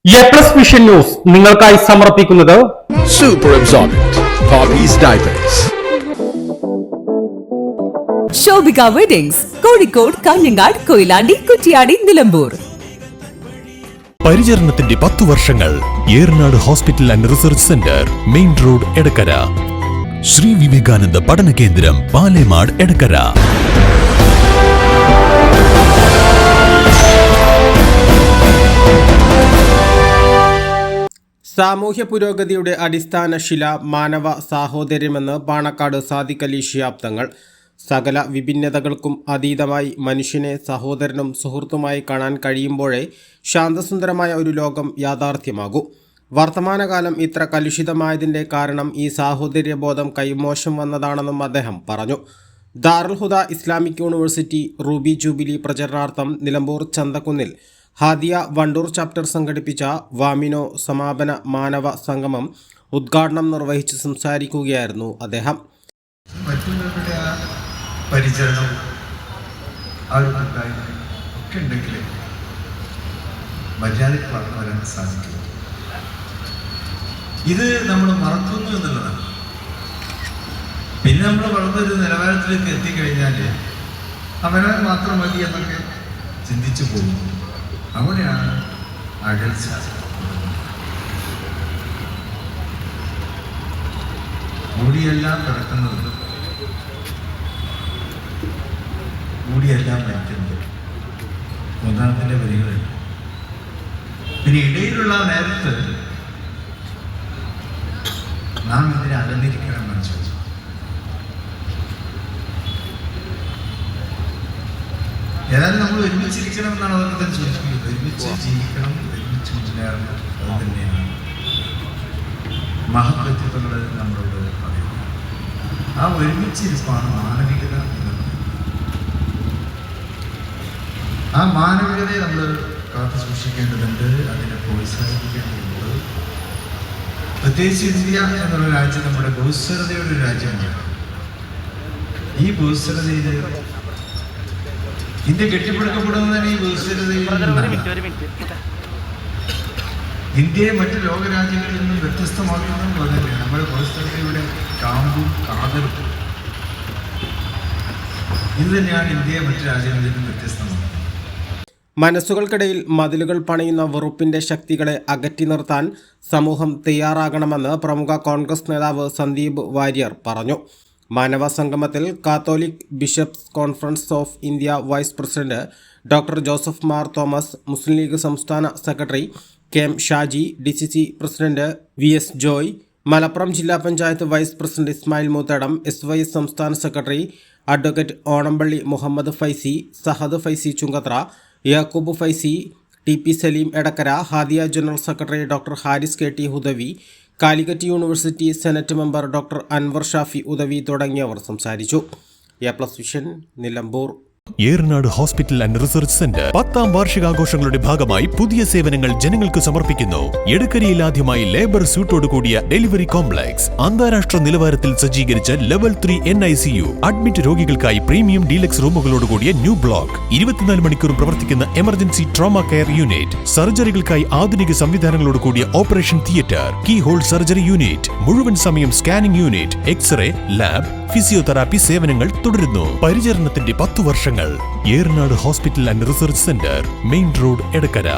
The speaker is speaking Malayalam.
എ+ വിഷൻ ന്യൂസ് നിങ്ങൾക്കായി സമർപ്പിക്കുന്നത് Super Absorbent Hobbies Diapers. Shobhika weddings Kozhikode, Kanhangad, Koyilandy, Kuttiady, Nilambur. പരിചരണത്തിന്റെ 10 വർഷങ്ങൾ. Eranad hospital and research centre, main road, Edakkara. Sree Vivekananda പഠന കേന്ദ്രം, പാലേമാട്, എടക്കര. സാമൂഹ്യ പുരോഗതിയുടെ അടിസ്ഥാന ശില മാനവ സാഹോദര്യമെന്ന് പാണക്കാട് സാദിഖ് അലി ശിഹാബ് തങ്ങൾ. സകല വിഭിന്നതകൾക്കും അതീതമായി മനുഷ്യനെ സഹോദരനും സുഹൃത്തുമായി കാണാൻ കഴിയുമ്പോഴേ ശാന്തസുന്ദരമായ ഒരു ലോകം യാഥാർത്ഥ്യമാകൂ. വർത്തമാനകാലം ഇത്ര കലുഷിതമായതിൻ്റെ കാരണം ഈ സാഹോദര്യബോധം കൈമോശം വന്നതാണെന്നും അദ്ദേഹം പറഞ്ഞു. ദാറുൽ ഹുദ ഇസ്ലാമിക് യൂണിവേഴ്സിറ്റി റൂബി ജൂബിലി പ്രചരണാർത്ഥം നിലമ്പൂർ ചന്തക്കുന്നിൽ ഹാദിയ വണ്ടൂർ ചാപ്റ്റർ സംഘടിപ്പിച്ച വാമിനോ സമാപന മാനവ സംഗമം ഉദ്ഘാടനം നിർവഹിച്ച് സംസാരിക്കുകയായിരുന്നു അദ്ദേഹം. മറ്റുള്ളവരുടെ പരിചരണം ഒക്കെ ഉണ്ടെങ്കിൽ മര്യാദയ്ക്ക് വളർന്നു വരാൻ സാധിക്കും. ഇത് നമ്മൾ മറക്കുന്നു എന്നുള്ളതാണ്. പിന്നെ നമ്മൾ വളർന്നൊരു നിലവാരത്തിലേക്ക് എത്തിക്കഴിഞ്ഞാൽ അവനവൻ മാത്രം മതി എന്നൊക്കെ ചിന്തിച്ചു പോകും. അവിടെയാണ് അകൽച്ച. കൂടിയെല്ലാം കിടക്കുന്നത്, കൂടിയെല്ലാം മരിക്കുന്നത് ഒന്നാമത്തിൻ്റെ വരികളുണ്ട്. പിന്നെ ഇടയിലുള്ള നേരത്ത് നാം ഇതിനെ അകന്നിരിക്കണം എന്ന് ചോദിച്ചു. ഏതായാലും നമ്മൾ ഒരുമിച്ചിരിക്കണം എന്നാണ് അതൊക്കെ തന്നെ ചോദിക്കുന്നത്. ഒരുമിച്ച് ജീവിക്കണം, ഒരുമിച്ച് മുന്നേറണം. അത് തന്നെയാണ് മഹത്വത്വങ്ങൾ നമ്മളോട് പറയുന്നത്. ആ ഒരുമിച്ചിരിപ്പാണ് മാനവികത എന്നത്. ആ മാനവികതയെ നമ്മൾ കാത്തു സൂക്ഷിക്കേണ്ടതുണ്ട്, അതിനെ പ്രോത്സാഹിപ്പിക്കേണ്ടതുണ്ട്. പ്രത്യേകിച്ച് ഇന്ത്യ എന്നുള്ള രാജ്യം നമ്മുടെ ബഹുസ്വരതയുടെ ഒരു രാജ്യമാണ്. ഈ ബഹുസ്വരതയിൽ ഇന്ത്യ കെട്ടിപ്പടുക്കപ്പെടുന്നതിന് ഈ ബഹുസ്വരതയിൽ ഇന്ത്യയെ മറ്റ് ലോകരാജ്യങ്ങളിൽ നിന്നും വ്യത്യസ്തമാക്കുന്നതും അതല്ലേ. നമ്മുടെ ബഹുസ്വരതയുടെ കാമ്പും കാതലും ഇത് തന്നെയാണ് ഇന്ത്യയെ മറ്റ് രാജ്യങ്ങളിൽ നിന്നും വ്യത്യസ്തമാക്കുന്നത്. മനസ്സുകൾക്കിടയിൽ മതിലുകൾ പണിയുന്ന വെറുപ്പിന്റെ ശക്തികളെ അകറ്റി നിർത്താൻ സമൂഹം തയ്യാറാകണമെന്ന് പ്രമുഖ കോൺഗ്രസ് നേതാവ് സന്ദീപ് വാര്യർ പറഞ്ഞു. മാനവ സംഗമത്തിൽ catholic bishops conference of India vice president doctor Joseph Mar Thomas, Muslim league സംസ്ഥാന secretary K M Shaji, DCC president VS Joy, Malappuram ജില്ലാ panchayat vice president Ismail Moothedam, SYS സംസ്ഥാന secretary advocate Onampally Muhammad Faizy, Sahad Faizy Chungathara, Yakoob Faizy, TP Saleem Edakkara, Hadiya general secretary doctor Haris KT Hudawi, Calicut university senate member doctor Anwar Shafi Hudawi തുടങ്ങിയവർ സംസാരിച്ചു. എ+ vision Nilambur. Eranad hospital and research centre 10ാം വാർഷികാഘോഷങ്ങളുടെ ഭാഗമായി പുതിയ സേവനങ്ങൾ ജനങ്ങൾക്ക് സമർപ്പിക്കുന്നു. എടക്കരയിൽ ആദ്യമായി ലേബർ സ്യൂട്ടോട് കൂടിയ ഡെലിവറി കോംപ്ലക്സ്, അന്താരാഷ്ട്ര നിലവാരത്തിൽ സജ്ജീകരിച്ച ലെവൽ 3 NICU, അഡ്മിറ്റ് രോഗികൾക്കായി പ്രീമിയം ഡീലക്സ് റൂമുകളോട് കൂടിയ ന്യൂ ബ്ലോക്ക്, 24 മണിക്കൂറും പ്രവർത്തിക്കുന്ന എമർജൻസി ട്രോമ കെയർ യൂണിറ്റ്, സർജറികൾക്കായി ആധുനിക സംവിധാനങ്ങളോട് കൂടിയ operation theatre, keyhole surgery unit, മുഴുവൻ സമയം scanning unit, x-ray, lab, physiotherapy സേവനങ്ങൾ തുടരുന്നു. പരിചരണത്തിന്റെ 10 വർഷങ്ങൾ. Eranad hospital and research centre, main road, Edakkara.